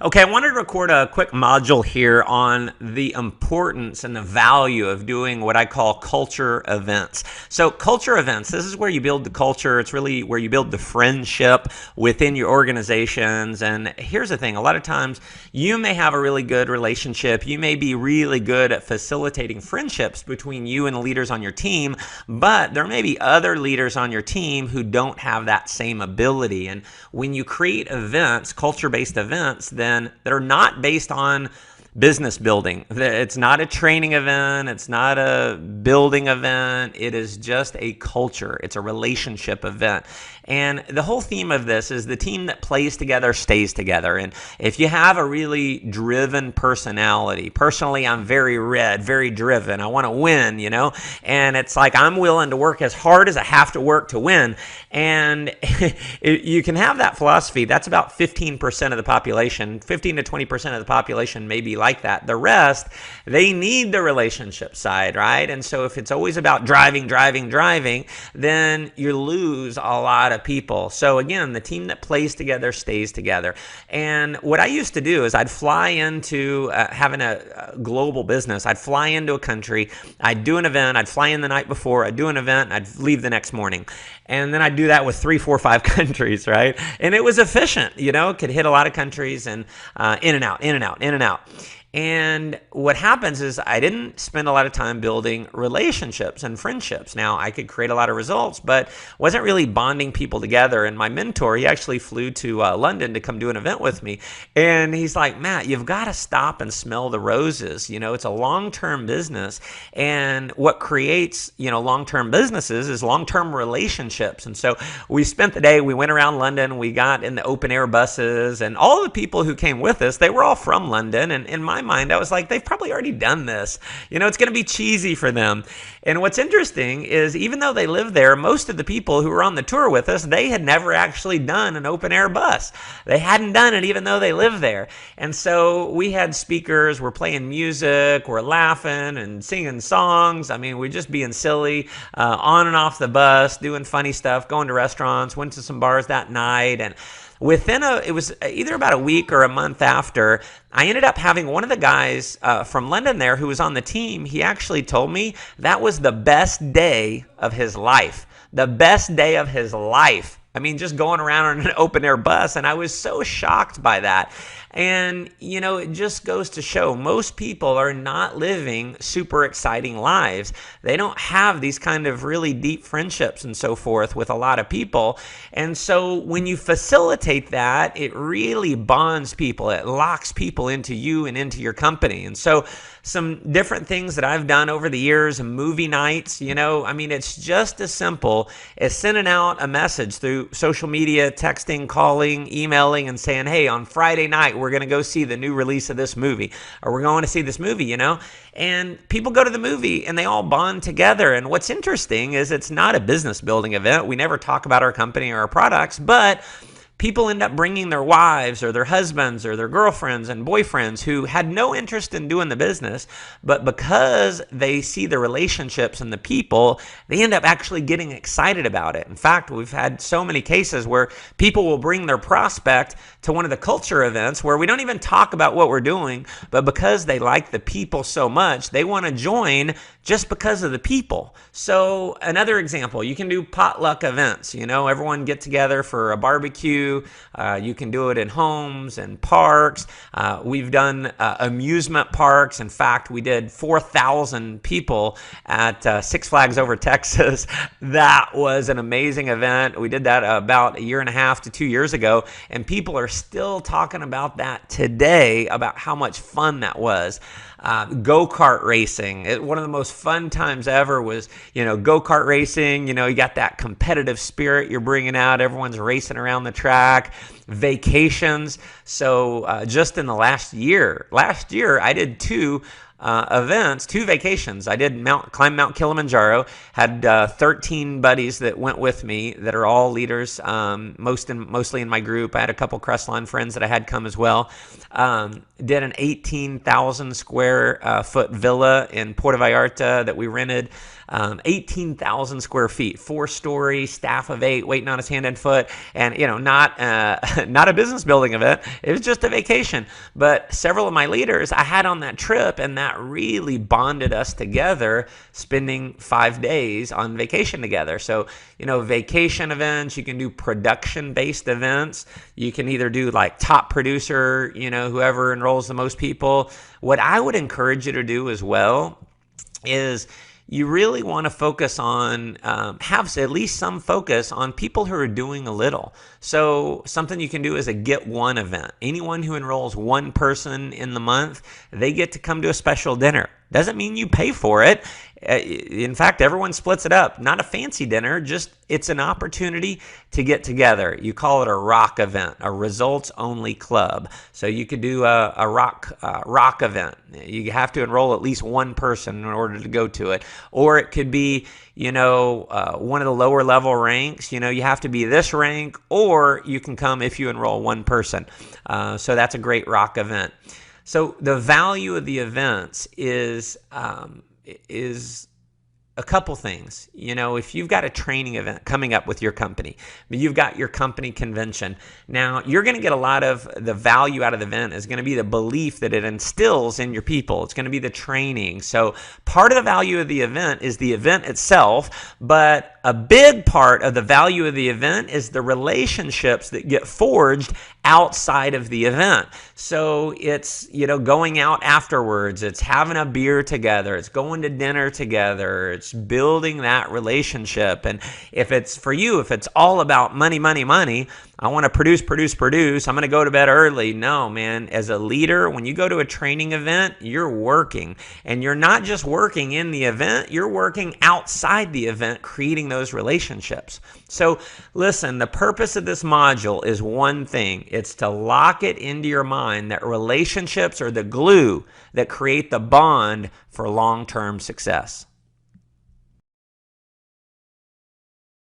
Okay, I wanted to record a quick module here on the importance and the value of doing what I call culture events. So, culture events, this is where you build the culture. It's really where you build the friendship within your organizations. And here's the thing, a lot of times you may have a really good relationship. You may be really good at facilitating friendships between you and the leaders on your team, but there may be other leaders on your team who don't have that same ability. And when you create events, culture-based events, then that are not based on business building. It's not a training event. It's not a building event. It is just a culture. It's a relationship event. And the whole theme of this is the team that plays together stays together. And if you have a really driven personality, personally, I'm very red, very driven. I want to win, and it's like I'm willing to work as hard as I have to work to win. And you can have that philosophy. That's about 15% of the population. 15 to 20% of the population may be like that. The rest, they need the relationship side, right? And so if it's always about driving, then you lose a lot of people. So again, the team that plays together stays together. And what I used to do is I'd fly into having a global business. I'd fly into a country. I'd do an event. I'd fly in the night before. I'd do an event. I'd leave the next morning. And then I'd do that with 3, 4, 5 countries, right? And it was efficient, could hit a lot of countries and in and out, in and out, in and out. And what happens is I didn't spend a lot of time building relationships and friendships. Now, I could create a lot of results, but wasn't really bonding people together. And my mentor, he actually flew to London to come do an event with me. And he's like, Matt, you've got to stop and smell the roses. It's a long-term business. And what creates, long-term businesses is long-term relationships. And so we spent the day, we went around London, we got in the open air buses, and all the people who came with us, they were all from London. And in my mind, I was like, they've probably already done this. It's going to be cheesy for them. And what's interesting is even though they live there, most of the people who were on the tour with us, they had never actually done an open air bus. They hadn't done it even though they lived there. And so we had speakers, we're playing music, we're laughing and singing songs. I mean, we're just being silly, on and off the bus, doing funny stuff, going to restaurants, went to some bars that night. And it was either about a week or a month after, I ended up having one of the guys from London there who was on the team. He actually told me that was the best day of his life. The best day of his life. I mean, just going around on an open air bus. And I was so shocked by that. And, it just goes to show most people are not living super exciting lives. They don't have these kind of really deep friendships and so forth with a lot of people. And so when you facilitate that, it really bonds people. It locks people into you and into your company. And so some different things that I've done over the years, movie nights, it's just as simple as sending out a message through social media, texting, calling, emailing, and saying, hey, on Friday night, we're going to go see the new release of this movie, or we're going to see this movie, and people go to the movie and they all bond together. And what's interesting is it's not a business building event. We never talk about our company or our products, but people end up bringing their wives or their husbands or their girlfriends and boyfriends who had no interest in doing the business, but because they see the relationships and the people, they end up actually getting excited about it. In fact, we've had so many cases where people will bring their prospect to one of the culture events where we don't even talk about what we're doing, but because they like the people so much, they want to join just because of the people. So another example, you can do potluck events. Everyone get together for a barbecue. You can do it in homes and parks. We've done amusement parks. In fact, we did 4,000 people at Six Flags Over Texas. That was an amazing event. We did that about 1.5 to 2 years ago, and people are still talking about that today, about how much fun that was. Go-kart racing. One of the most fun times ever was, go-kart racing. You got that competitive spirit you're bringing out. Everyone's racing around the track. Vacations. So just in the last year, I did 2 events, 2 vacations. I did climb Mount Kilimanjaro, had 13 buddies that went with me that are all leaders, mostly in my group. I had a couple Crestline friends that I had come as well. Did an 18,000 square foot villa in Puerto Vallarta that we rented. 18,000 square feet, 4-story, staff of 8, waiting on his hand and foot, and not a business building event. It was just a vacation. But several of my leaders I had on that trip, and that really bonded us together, spending 5 days on vacation together. So vacation events, you can do production-based events. You can either do like top producer, whoever enrolls the most people. What I would encourage you to do as well is you really want to focus on, have at least some focus on people who are doing a little. So something you can do is a get one event. Anyone who enrolls one person in the month, they get to come to a special dinner. Doesn't mean you pay for it. In fact, everyone splits it up. Not a fancy dinner, just it's an opportunity to get together. You call it a rock event, a results-only club. So you could do a rock event. You have to enroll at least one person in order to go to it. Or it could be, one of the lower level ranks. You have to be this rank, or you can come if you enroll one person. So that's a great rock event. So the value of the events is a couple things. If you've got a training event coming up with your company, you've got your company convention. Now, you're going to get a lot of the value out of the event is going to be the belief that it instills in your people. It's going to be the training. So part of the value of the event is the event itself, but a big part of the value of the event is the relationships that get forged outside of the event. So it's, going out afterwards, it's having a beer together, it's going to dinner together, it's building that relationship. And if it's for you, if it's all about money, money, money, I want to produce, I'm going to go to bed early. No, man, as a leader, when you go to a training event, you're working. And you're not just working in the event, you're working outside the event, creating those relationships. So listen, the purpose of this module is one thing. It's to lock it into your mind that relationships are the glue that create the bond for long-term success.